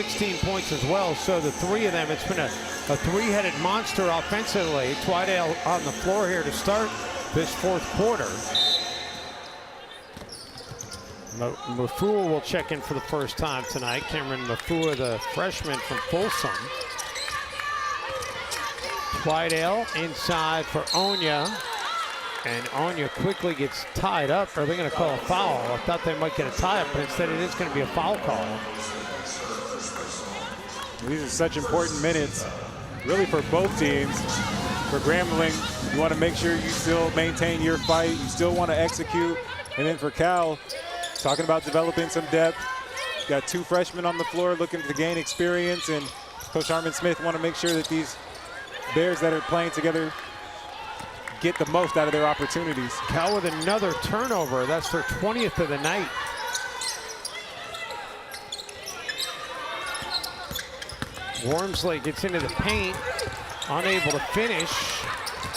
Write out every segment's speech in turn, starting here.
16 points as well, so the three of them, it's been a three-headed monster offensively. Twydale on the floor here to start this fourth quarter. Mafua will check in for the first time tonight. Cameron Mafua, the freshman from Folsom. Twydale inside for Onya. And Onya quickly gets tied up. Are they going to call a foul? I thought they might get a tie-up, but instead it is going to be a foul call. These are such important minutes, really, for both teams. For Grambling, you want to make sure you still maintain your fight. You still want to execute. And then for Cal, talking about developing some depth. Got two freshmen on the floor looking to gain experience. And Coach Harmon Smith want to make sure that these Bears that are playing together get the most out of their opportunities. Cal with another turnover. That's their 20th of the night. Wormsley gets into the paint, unable to finish.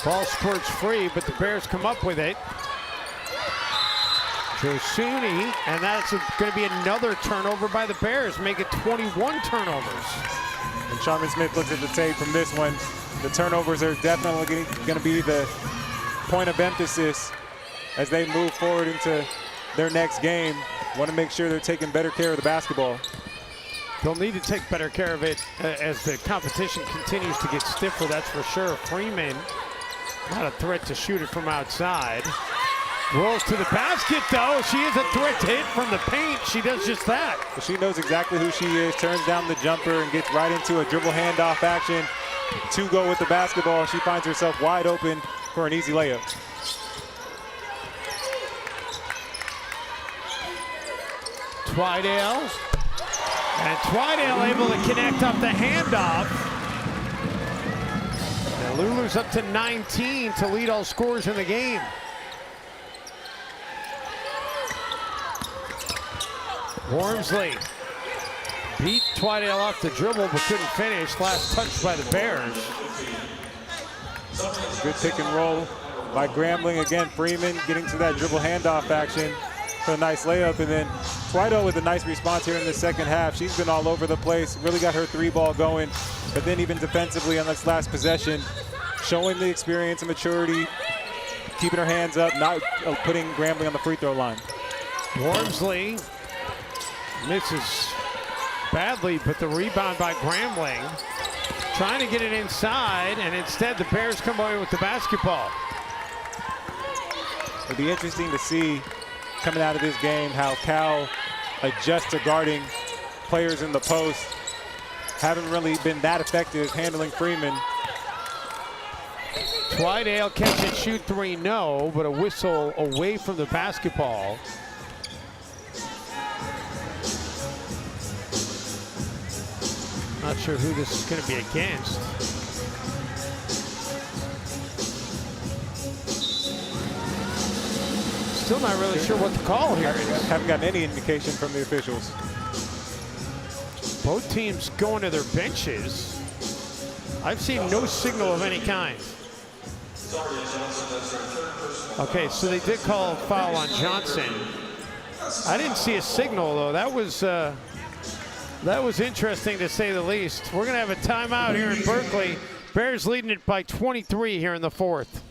Ball squirts free, but the Bears come up with it. Josuni, and that's going to be another turnover by the Bears, make it 21 turnovers. And Sharman Smith looks at the tape from this one. The turnovers are definitely going to be the point of emphasis as they move forward into their next game. Want to make sure they're taking better care of the basketball. They'll need to take better care of it as the competition continues to get stiffer, that's for sure. Freeman, not a threat to shoot it from outside. Rolls to the basket, though. She is a threat to hit from the paint. She does just that. But she knows exactly who she is, turns down the jumper and gets right into a dribble handoff action to go with the basketball. She finds herself wide open for an easy layup. Twydale. And Twydale able to connect up the handoff. Now Lulu's up to 19 to lead all scorers in the game. Wormsley beat Twydale off the dribble but couldn't finish. Last touch by the Bears. Good pick and roll by Grambling. Again, Freeman getting to that dribble handoff action for a nice layup. And then Twydale with a nice response here in the second half. She's been all over the place, really got her three ball going. But then even defensively on this last possession, showing the experience and maturity, keeping her hands up, not putting Grambling on the free throw line. Wormsley misses badly, but the rebound by Grambling. Trying to get it inside, and instead the Bears come away with the basketball. It'll be interesting to see coming out of this game how Cal adjusts to guarding players in the post. Haven't really been that effective handling Freeman. Twydale catch and shoot three, no, but a whistle away from the basketball. Not sure who this is going to be against. Still not really sure what the call here is. Haven't gotten any indication from the officials. Both teams going to their benches. I've seen no signal of any kind. Okay, so they did call a foul on Johnson. I didn't see a signal, though. That was interesting, to say the least. We're going to have a timeout here in Berkeley. Bears leading it by 23 here in the fourth.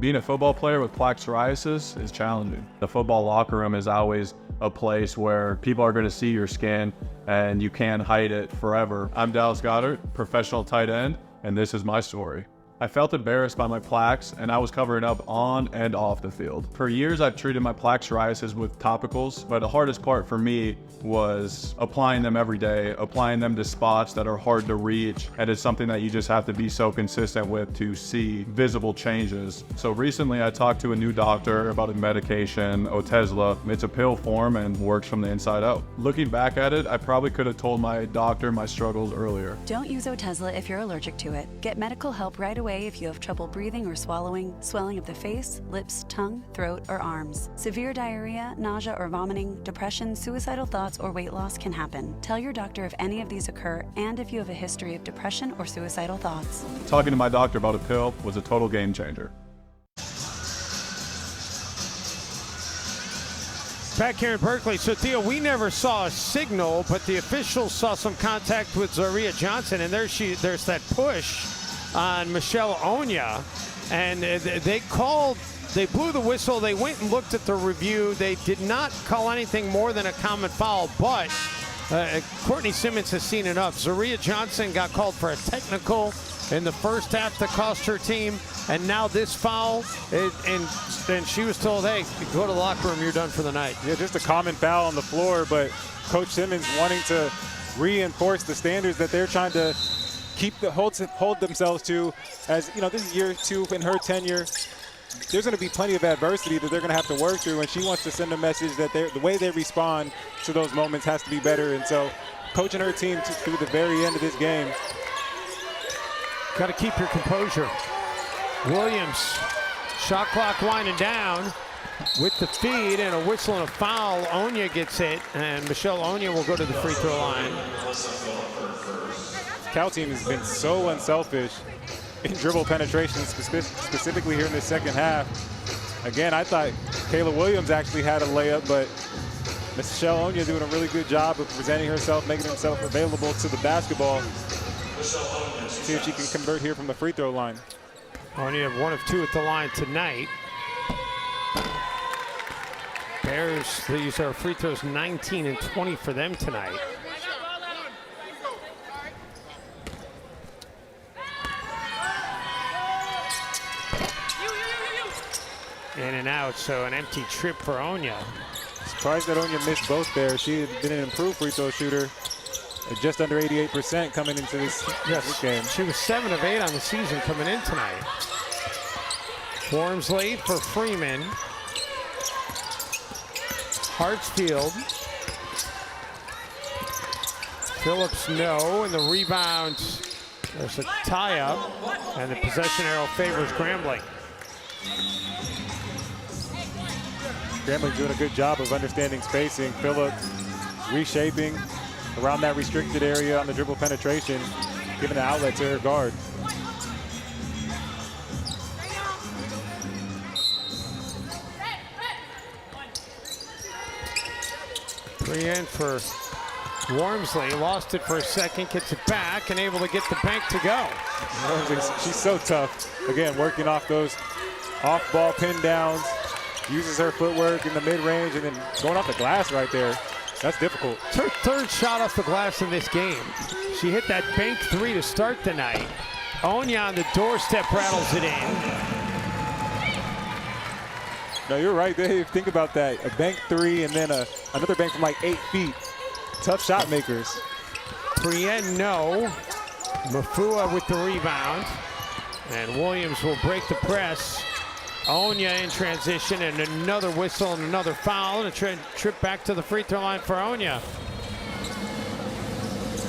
Being a football player with plaque psoriasis is challenging. The football locker room is always a place where people are going to see your skin and you can't hide it forever. I'm Dallas Goddard, professional tight end, and this is my story. I felt embarrassed by my plaques, and I was covering up on and off the field. For years, I've treated my plaque psoriasis with topicals, but the hardest part for me was applying them every day, applying them to spots that are hard to reach, and it's something that you just have to be so consistent with to see visible changes. So recently, I talked to a new doctor about a medication, Otezla. It's a pill form and works from the inside out. Looking back at it, I probably could have told my doctor my struggles earlier. Don't use Otezla if you're allergic to it. Get medical help right away if you have trouble breathing or swallowing, swelling of the face, lips, tongue, throat, or arms. Severe diarrhea, nausea or vomiting, depression, suicidal thoughts, or weight loss can happen. Tell your doctor if any of these occur and if you have a history of depression or suicidal thoughts. Talking to my doctor about a pill was a total game changer. Back here in Berkeley. So, Theo, we never saw a signal, but the officials saw some contact with Zaria Johnson, and there's that push on Michelle Onya, and they blew the whistle. They went and looked at the review. They did not call anything more than a common foul, but Courtney Simmons has seen enough. Zaria Johnson got called for a technical in the first half that cost her team, and now this foul, and she was told, hey, go to the locker room, you're done for the night. Yeah, just a common foul on the floor, but Coach Simmons wanting to reinforce the standards that they're trying to hold themselves to. As you know, this is year 2 in her tenure. There's going to be plenty of adversity that they're going to have to work through, and she wants to send a message that the way they respond to those moments has to be better. And so coaching her team through the very end of this game. Got to keep your composure. Williams, shot clock winding down with the feed and a whistle and a foul. Onya gets it, and Michelle Onya will go to the free throw line. Cal team has been so unselfish in dribble penetration, specifically here in the second half. Again, I thought Kayla Williams actually had a layup, but Michelle Onya doing a really good job of presenting herself, making herself available to the basketball. See if she can convert here from the free throw line. Onya 1 of 2 at the line tonight. Bears, these are free throws 19 and 20 for them tonight. In and out, so an empty trip for Onya. Surprised that Onya missed both there. She had been an improved free throw shooter at just under 88% coming into this game. She was 7 of 8 on the season coming in tonight. Wormsley for Freeman. Hartsfield. Phillips, no, and the rebound. There's a tie-up, and the possession arrow favors Grambling. Grambling doing a good job of understanding spacing. Phillips reshaping around that restricted area on the dribble penetration, giving the outlet to her guard. Three in for Wormsley, lost it for a second, gets it back, and able to get the bank to go. She's so tough. Again, working off those off-ball pin downs, uses her footwork in the mid-range, and then going off the glass right there. That's difficult. It's her 3rd shot off the glass in this game. She hit that bank 3 to start the night. Onya on the doorstep rattles it in. No, you're right, Dave. Think about that. A bank 3 and then another bank from like 8 feet. Tough shot makers. Prien, no. Mafua with the rebound. And Williams will break the press. Onya in transition, and another whistle and another foul, and a trip back to the free throw line for Onya.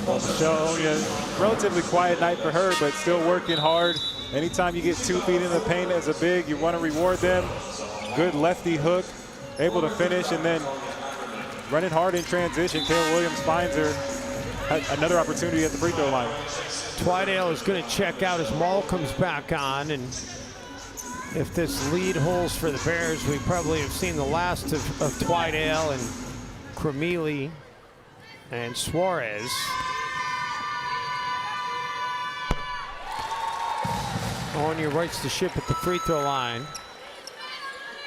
Michelle Onya, relatively quiet night for her, but still working hard. Anytime you get 2 feet in the paint as a big, you want to reward them. Good lefty hook, able to finish, and then running hard in transition. Kayla Williams finds her. Another opportunity at the free throw line. Twydale is going to check out as Maul comes back on, and if this lead holds for the Bears, we probably have seen the last of Twydale and Cremili and Suarez. Onya rights the ship at the free throw line.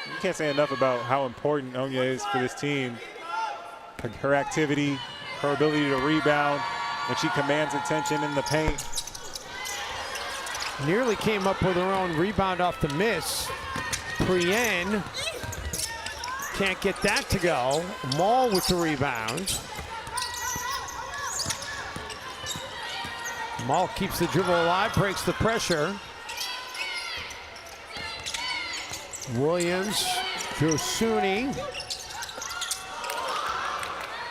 You can't say enough about how important Onya is for this team. Her activity, her ability to rebound when she commands attention in the paint. Nearly came up with her own rebound off the miss. Prien can't get that to go. Maul with the rebound. Maul keeps the dribble alive, breaks the pressure. Williams, Josuni.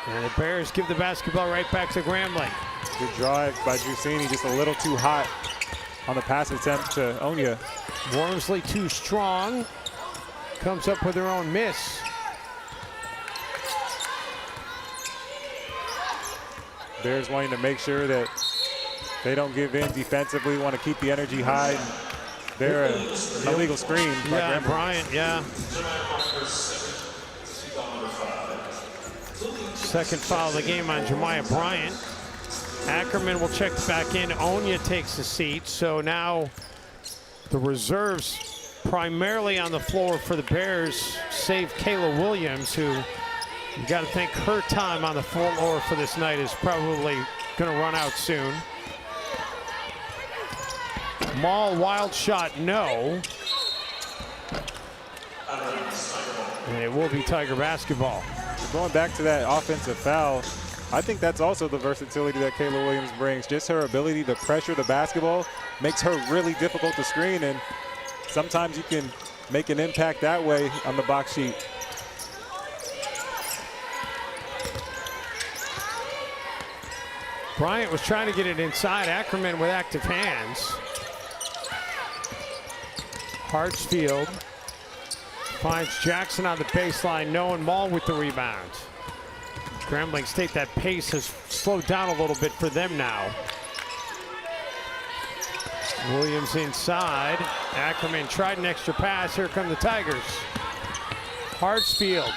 And the Bears give the basketball right back to Grambling. Good drive by Giussini, just a little too hot on the pass attempt to Onya. Wormsley too strong. Comes up with her own miss. Bears wanting to make sure that they don't give in defensively, want to keep the energy high. They're an illegal screen by Yeah, Grambling. Bryant, yeah. Second foul of the game on Jemiah Bryant. Ackerman will check back in. Onya takes the seat. So now the reserves primarily on the floor for the Bears, save Kayla Williams, who you got to think her time on the floor for this night is probably going to run out soon. Maul, wild shot, no. And it will be Tiger basketball. Going back to that offensive foul, I think that's also the versatility that Kayla Williams brings. Just her ability to pressure the basketball makes her really difficult to screen, and sometimes you can make an impact that way on the box sheet. Bryant was trying to get it inside. Ackerman with active hands. Hartsfield finds Jackson on the baseline. No, and Maul with the rebound. Grambling State, that pace has slowed down a little bit for them now. Williams inside. Ackerman tried an extra pass. Here come the Tigers. Hartsfield.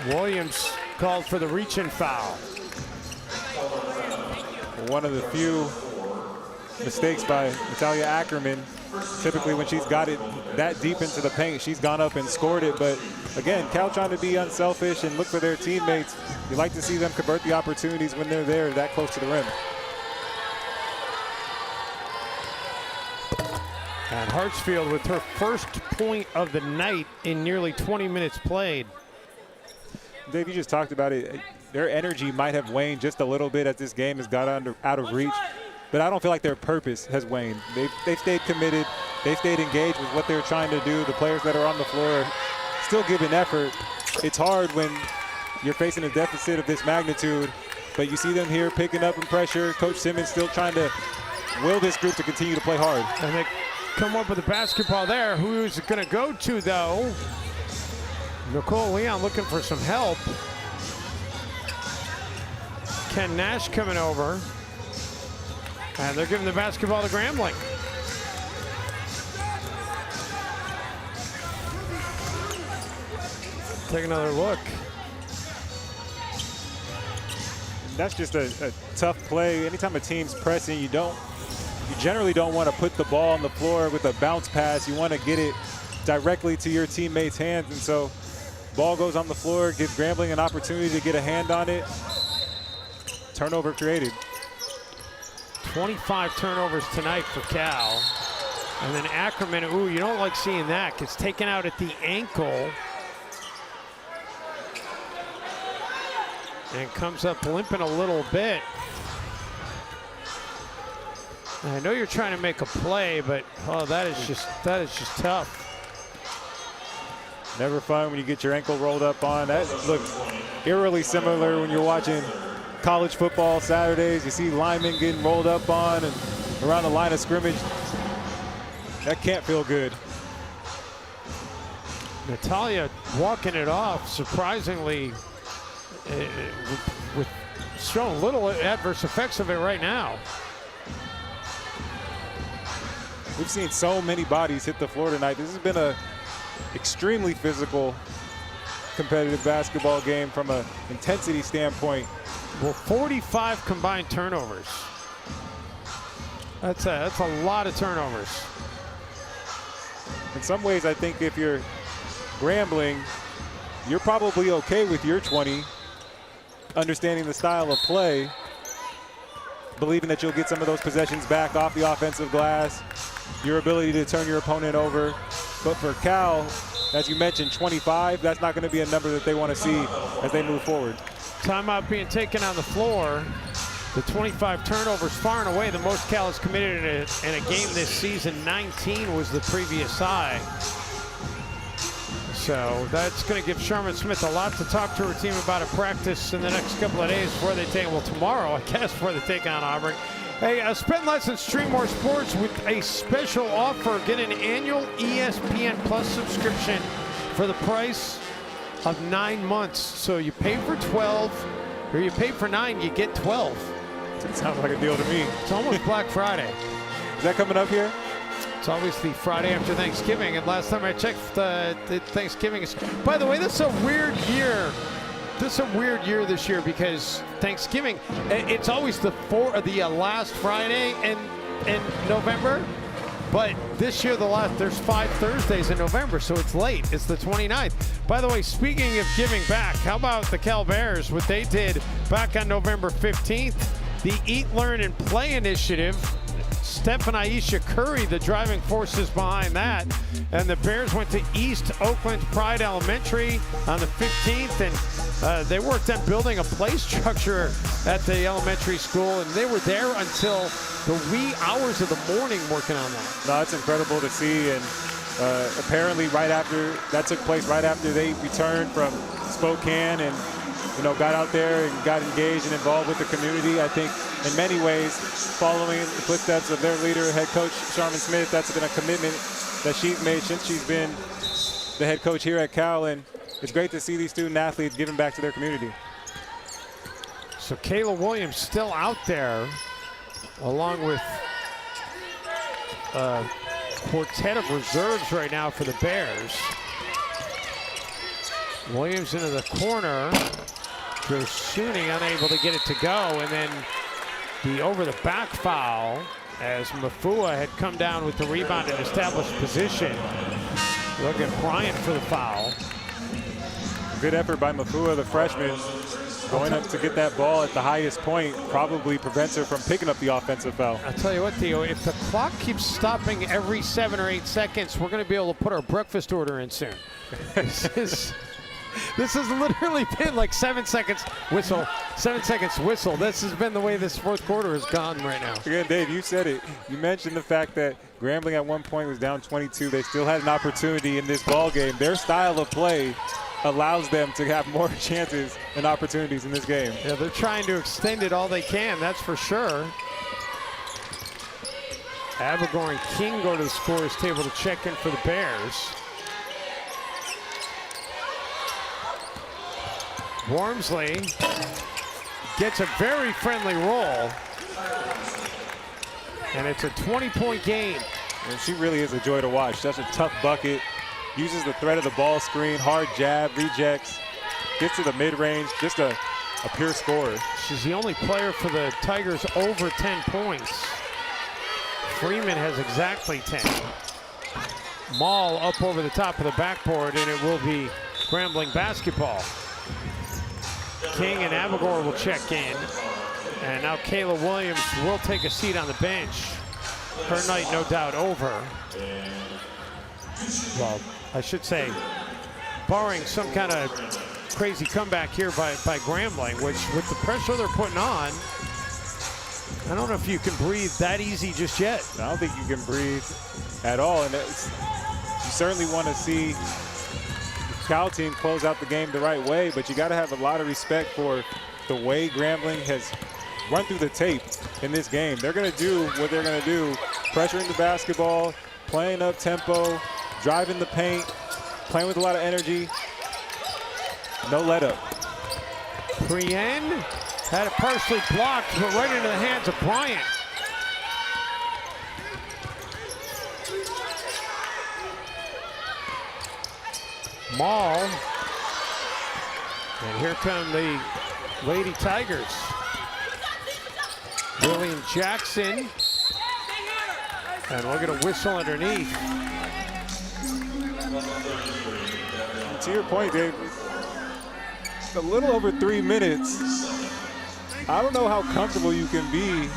Williams called for the reach-in foul. One of the few mistakes by Natalia Ackerman. Typically when she's got it that deep into the paint, she's gone up and scored it. But again, Cal trying to be unselfish and look for their teammates. You like to see them convert the opportunities when they're there that close to the rim. And Hartsfield with her first point of the night in nearly 20 minutes played. Dave, you just talked about it. Their energy might have waned just a little bit as this game has got out of reach. But I don't feel like their purpose has waned. They've stayed committed. They've stayed engaged with what they're trying to do. The players that are on the floor still giving effort. It's hard when you're facing a deficit of this magnitude, but you see them here picking up in pressure. Coach Simmons still trying to will this group to continue to play hard. And they come up with the basketball there. Who's it going to go to, though? Nicole Leon looking for some help. Ken Nash coming over. And they're giving the basketball to Grambling. Take another look. That's just a tough play. Anytime a team's pressing, you generally don't want to put the ball on the floor with a bounce pass. You want to get it directly to your teammates' hands. And so ball goes on the floor, gives Grambling an opportunity to get a hand on it. Turnover created. 25 turnovers tonight for Cal. And then Ackerman, ooh, you don't like seeing that. Gets taken out at the ankle. And comes up limping a little bit. And I know you're trying to make a play, but oh, that is just tough. Never fun when you get your ankle rolled up on. That looks eerily similar when you're watching college football Saturdays. You see linemen getting rolled up on and around the line of scrimmage. That can't feel good. Natalia walking it off, surprisingly, with showing little adverse effects of it right now. We've seen so many bodies hit the floor tonight. This has been a extremely physical, competitive basketball game from an intensity standpoint. Well, 45 combined turnovers. That's a lot of turnovers. In some ways, I think if you're Grambling, you're probably okay with your 20, understanding the style of play. believing that you'll get some of those possessions back off the offensive glass, your ability to turn your opponent over. But for Cal, as you mentioned, 25, that's not going to be a number that they want to see as they move forward. Timeout being taken on the floor. The 25 turnovers, far and away the most Cal has committed in a game this season. 19 was the previous high. So that's going to give Sherman Smith a lot to talk to her team about at practice in the next couple of days before they take, well, tomorrow, I guess, before they take on Auburn. Hey, spend less and stream more sports with a special offer. Get an annual ESPN Plus subscription for the price of 9 months. So you pay for 12, or you pay for 9, you get 12. That sounds like a deal to me. It's almost Black Friday. Is that coming up here? It's always the Friday after Thanksgiving, and last time I checked, the Thanksgiving is. By the way, this is a weird year. This is a weird year this year because Thanksgiving, it's always the last Friday in November, but this year there's 5 Thursdays in November, so it's late. It's the 29th. By the way, speaking of giving back, how about the Cal Bears? What they did back on November 15th, the Eat, Learn, and Play initiative. Steph and Aisha Curry, the driving forces behind that. And the Bears went to East Oakland Pride Elementary on the 15th, and they worked on building a play structure at the elementary school, and they were there until the wee hours of the morning working on that. No, it's incredible to see, and apparently that took place right after they returned from Spokane and got out there and got engaged and involved with the community. I think in many ways, following the footsteps of their leader, head coach Sharman Smith, that's been a commitment that she's made since she's been the head coach here at Cal, and it's great to see these student athletes giving back to their community. So Kayla Williams still out there, along with a quartet of reserves right now for the Bears. Williams into the corner. Joe Suni unable to get it to go, and then the over-the-back foul as Mafua had come down with the rebound and established position. Look at Bryant for the foul. Good effort by Mafua, the freshman. Going up to get that ball at the highest point probably prevents her from picking up the offensive foul. I'll tell you what, Theo, if the clock keeps stopping every 7 or 8 seconds, we're going to be able to put our breakfast order in soon. This has literally been like 7 seconds whistle, 7 seconds whistle. This has been the way this fourth quarter has gone right now. Again, Dave, you said it. You mentioned the fact that Grambling at one point was down 22. They still had an opportunity in this ball game. Their style of play allows them to have more chances and opportunities in this game. Yeah, they're trying to extend it all they can, that's for sure. Abigor and King go to the scorer's table to check in for the Bears. Wormsley gets a very friendly roll, and it's a 20-point game. And she really is a joy to watch. Such a tough bucket. Uses the threat of the ball screen, hard jab, rejects, gets to the mid-range, just a pure scorer. She's the only player for the Tigers over 10 points. Freeman has exactly 10. Maul up over the top of the backboard, and it will be Grambling basketball. King and Abigor will check in. And now Kayla Williams will take a seat on the bench. Her night, no doubt, over. Well, I should say, barring some kind of crazy comeback here by Grambling, which with the pressure they're putting on, I don't know if you can breathe that easy just yet. I don't think you can breathe at all. And you certainly want to see Cal team close out the game the right way, but you got to have a lot of respect for the way Grambling has run through the tape in this game. They're going to do what they're going to do, pressuring the basketball, playing up tempo, driving the paint, playing with a lot of energy. No let up. Prien had it partially blocked, but right into the hands of Bryant. Maul. And here come the Lady Tigers. William Jackson. And we'll get a whistle underneath. To your point, Dave, a little over 3 minutes. I don't know how comfortable you can be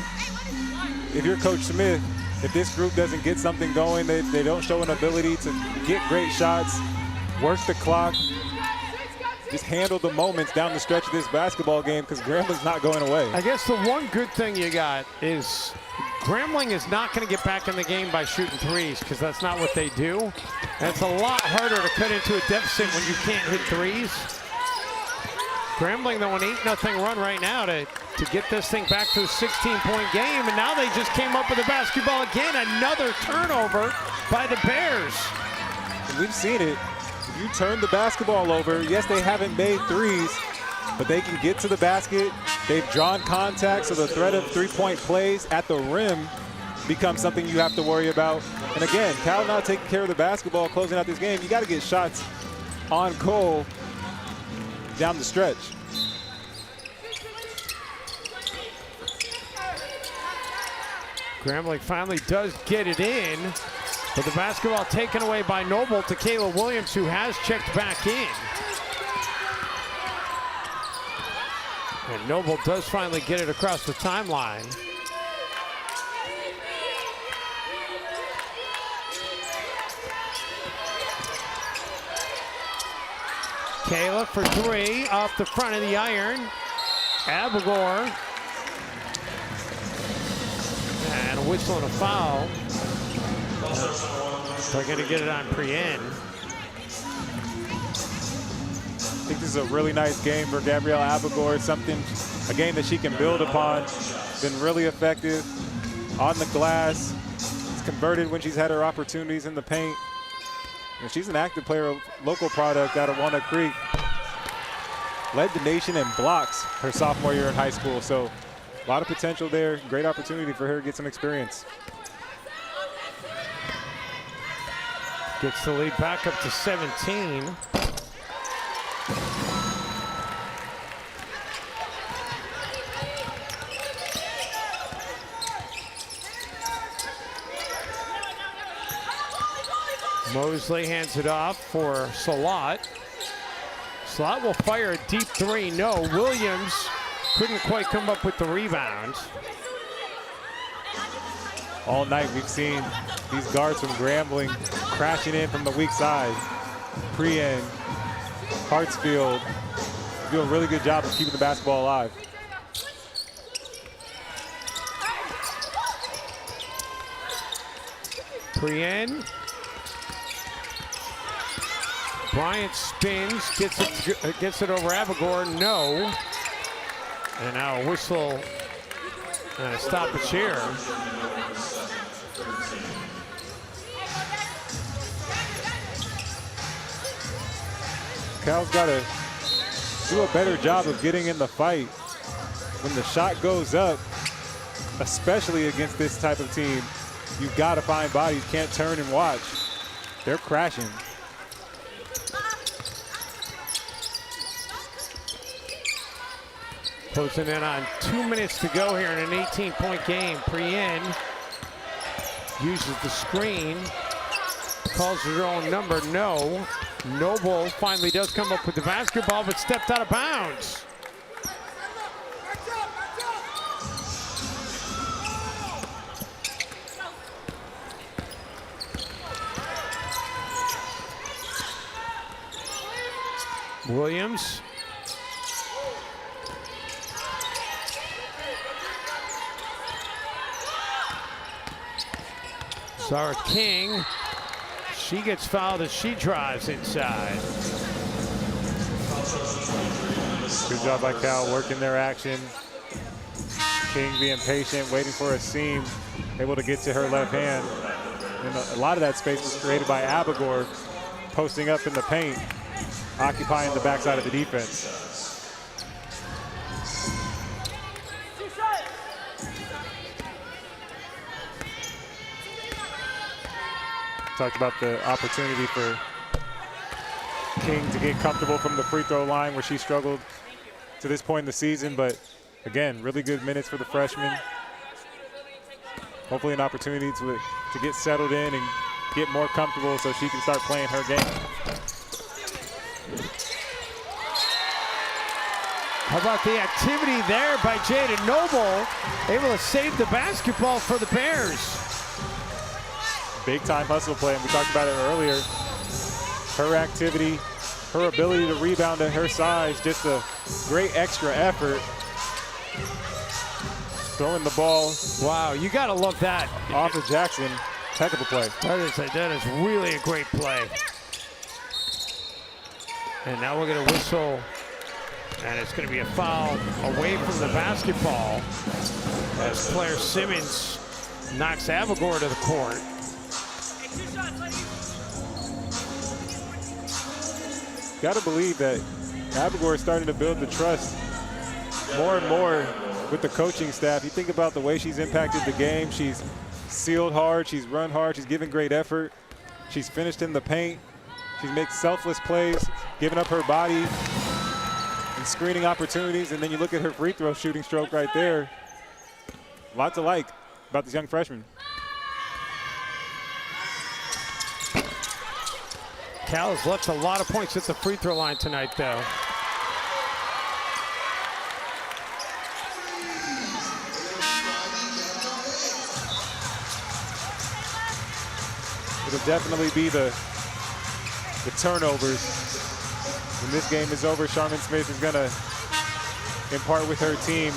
if you're Coach Smith, if this group doesn't get something going, they don't show an ability to get great shots, work the clock, just handle the moments down the stretch of this basketball game, because Grambling's not going away. I guess the one good thing you got is Grambling is not going to get back in the game by shooting threes, because that's not what they do. And it's a lot harder to cut into a deficit when you can't hit threes. Grambling, though, an 8-0 run right now to get this thing back to a 16-point game, and now they just came up with the basketball again. Another turnover by the Bears. And we've seen it. If you turn the basketball over, yes, they haven't made threes, but they can get to the basket. They've drawn contact, so the threat of three-point plays at the rim becomes something you have to worry about. And again, Cal not taking care of the basketball, closing out this game. You got to get shots on Cole down the stretch. Grambling finally does get it in, but the basketball taken away by Noble to Kayla Williams, who has checked back in. And Noble does finally get it across the timeline. Kayla for three, off the front of the iron. Abigor. And a whistle and a foul. They're going to get it on Prien. I think this is a really nice game for Gabrielle Abigor. Something, a game that she can build upon. Been really effective on the glass. It's converted when she's had her opportunities in the paint. And she's an active player, a local product out of Walnut Creek. Led the nation in blocks her sophomore year in high school. So a lot of potential there. Great opportunity for her to get some experience. Gets the lead back up to 17. Mosley hands it off for Salat. Salat will fire a deep three. No, Williams couldn't quite come up with the rebound. All night we've seen these guards from Grambling crashing in from the weak side. Prien, Hartsfield do a really good job of keeping the basketball alive. Prien. Bryant spins, gets it over Abigor, no. And now a whistle and a stoppage here. Cal's got to do a better job of getting in the fight. When the shot goes up, especially against this type of team, you've got to find bodies, can't turn and watch. They're crashing. Closing in on 2 minutes to go here in an 18-point game. Prien uses the screen, calls her own number, no. Noble finally does come up with the basketball, but stepped out of bounds. Williams. Zara King, she gets fouled as she drives inside. Good job by Cal working their action. King being patient, waiting for a seam, able to get to her left hand. And a lot of that space was created by Abigor posting up in the paint, occupying the backside of the defense. Talked about the opportunity for King to get comfortable from the free throw line where she struggled to this point in the season, but again, really good minutes for the freshman. Hopefully an opportunity to get settled in and get more comfortable so she can start playing her game. How about the activity there by Jada Noble, able to save the basketball for the Bears. Big time hustle play, and we talked about it earlier. Her activity, her ability to rebound at her size, just a great extra effort. Throwing the ball. Wow, you gotta love that. Off of Jackson, heck of a play. That is really a great play. And now we're gonna whistle, and it's gonna be a foul away from the basketball as Claire Simmons knocks Abigor to the court. Got to believe that Abigor is starting to build the trust more and more with the coaching staff. You think about the way she's impacted the game. She's sealed hard, she's run hard, she's given great effort. She's finished in the paint. She's made selfless plays, giving up her body and screening opportunities. And then you look at her free throw shooting stroke right there. A lot to like about this young freshman. Cal has left a lot of points at the free throw line tonight, though. It'll definitely be the turnovers. When this game is over, Charmin Smith is going to impart with her team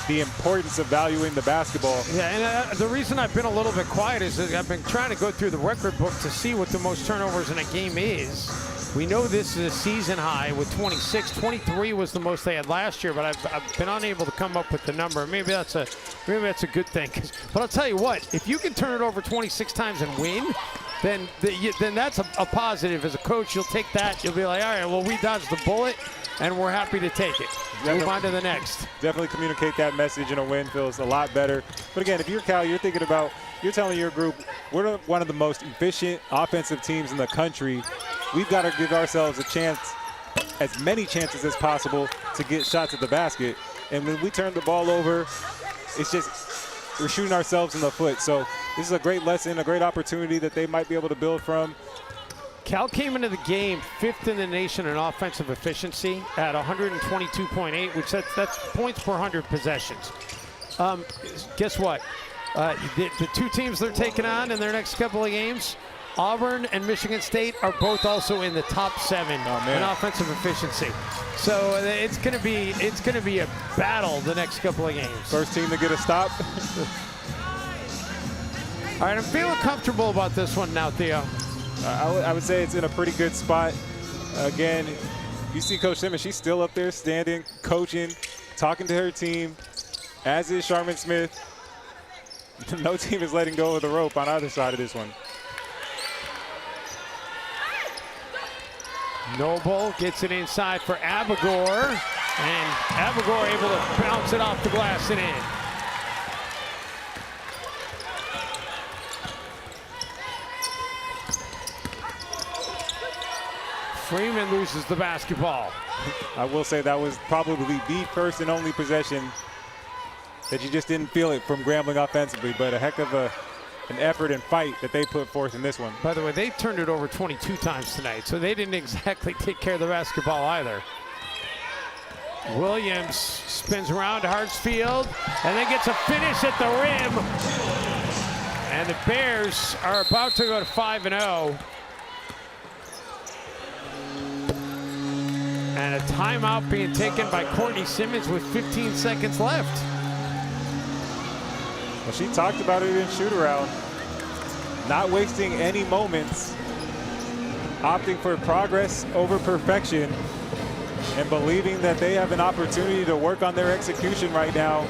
the importance of valuing the basketball. Yeah, and the reason I've been a little bit quiet is that I've been trying to go through the record book to see what the most turnovers in a game is. We know this is a season high with 26. 23 was the most they had last year, but I've been unable to come up with the number. Maybe that's a good thing. But I'll tell you what, if you can turn it over 26 times and win, then that's a positive. As a coach, you'll take that. You'll be like, all right, well, we dodged the bullet, and we're happy to take it. Move on to the next. Definitely communicate that message, and a win feels a lot better. But again, if you're Cal, you're thinking about, you're telling your group, we're one of the most efficient offensive teams in the country. We've got to give ourselves a chance, as many chances as possible, to get shots at the basket. And when we turn the ball over, it's just, we're shooting ourselves in the foot. So this is a great lesson, a great opportunity that they might be able to build from. Cal came into the game 5th in the nation in offensive efficiency at 122.8, which that's points per 100 possessions. Guess what? The two teams they're taking on in their next couple of games, Auburn and Michigan State, are both also in the top 7 in offensive efficiency. So it's going to be a battle the next couple of games. First team to get a stop. All right, I'm feeling comfortable about this one now, Theo. I would say it's in a pretty good spot. Again, you see Coach Simmons, she's still up there standing, coaching, talking to her team, as is Charmin Smith. No team is letting go of the rope on either side of this one. Noble gets it inside for Abigor, and Abigor able to bounce it off the glass and in. Freeman loses the basketball. I will say that was probably the first and only possession that you just didn't feel it from Grambling offensively, but a heck of an effort and fight that they put forth in this one. By the way, they turned it over 22 times tonight, so they didn't exactly take care of the basketball either. Williams spins around to Hartsfield and then gets a finish at the rim. And the Bears are about to go to 5-0. And a timeout being taken by Courtney Simmons with 15 seconds left. Well, she talked about it in shoot-around. Not wasting any moments. Opting for progress over perfection. And believing that they have an opportunity to work on their execution right now.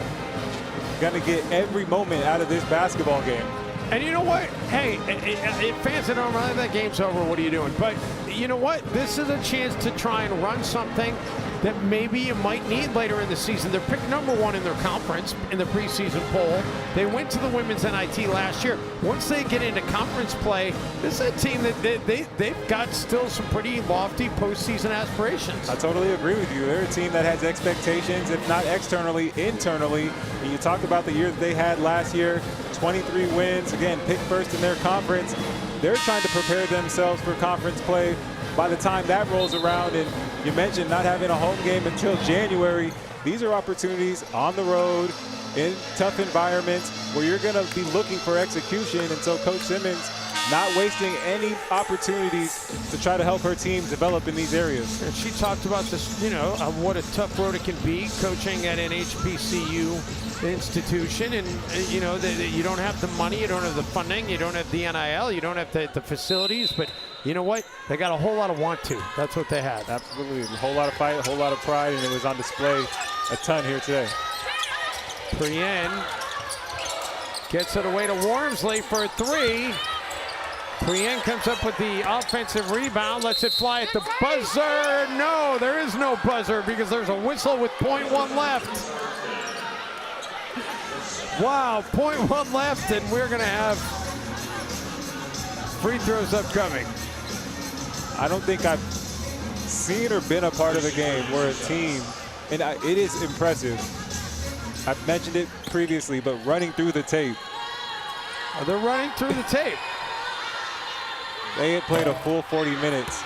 Gonna get every moment out of this basketball game. And you know what? Hey, fans that don't realize that game's over, what are you doing? But you know what? This is a chance to try and run something that maybe you might need later in the season. They're picked #1 in their conference in the preseason poll. They went to the women's NIT last year. Once they get into conference play, this is a team that they've got still some pretty lofty postseason aspirations. I totally agree with you. They're a team that has expectations, if not externally, internally. And you talk about the year that they had last year, 23 wins, again, picked first in their conference. They're trying to prepare themselves for conference play by the time that rolls around. And you mentioned not having a home game until January. these are opportunities on the road in tough environments where you're going to be looking for execution. And so Coach Simmons not wasting any opportunities to try to help her team develop in these areas. And she talked about this, you know, what a tough road it can be coaching at an HBCU institution. And, you know, you don't have the money, you don't have the funding, you don't have the NIL, you don't have the facilities. But you know what? They got a whole lot of want to. That's what they have. Absolutely. A whole lot of fight, a whole lot of pride, and it was on display a ton here today. Prien gets it away to Wormsley for 3. Prien comes up with the offensive rebound, lets it fly at the buzzer. No, there is no buzzer because there's a whistle with .1 left. Wow, .1 left, and we're going to have free throws upcoming. I don't think I've seen or been a part of a game where a team, and it is impressive. I've mentioned it previously, but running through the tape. They're running through the tape. They had played a full 40 minutes.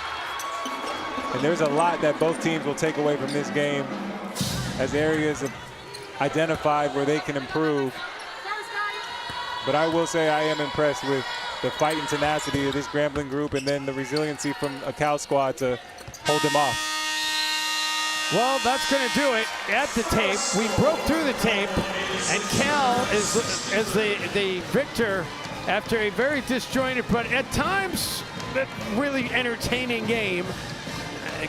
And there's a lot that both teams will take away from this game as areas of identified where they can improve. But I will say I am impressed with the fight and tenacity of this Grambling group, and then the resiliency from a Cal squad to hold them off. Well, that's going to do it at the tape. We broke through the tape, and Cal is the victor after a very disjointed, but at times really entertaining game.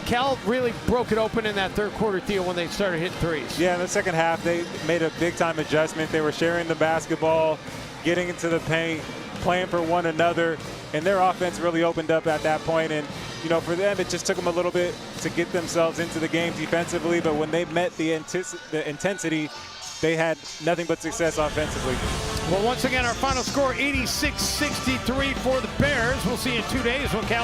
Cal really broke it open in that third quarter deal when they started hitting threes. Yeah, in the second half, they made a big-time adjustment. They were sharing the basketball, getting into the paint, playing for one another, and their offense really opened up at that point. And, you know, for them, it just took them a little bit to get themselves into the game defensively, but when they met the intensity, they had nothing but success offensively. Well, once again, our final score, 86-63 for the Bears. We'll see you in 2 days when Cal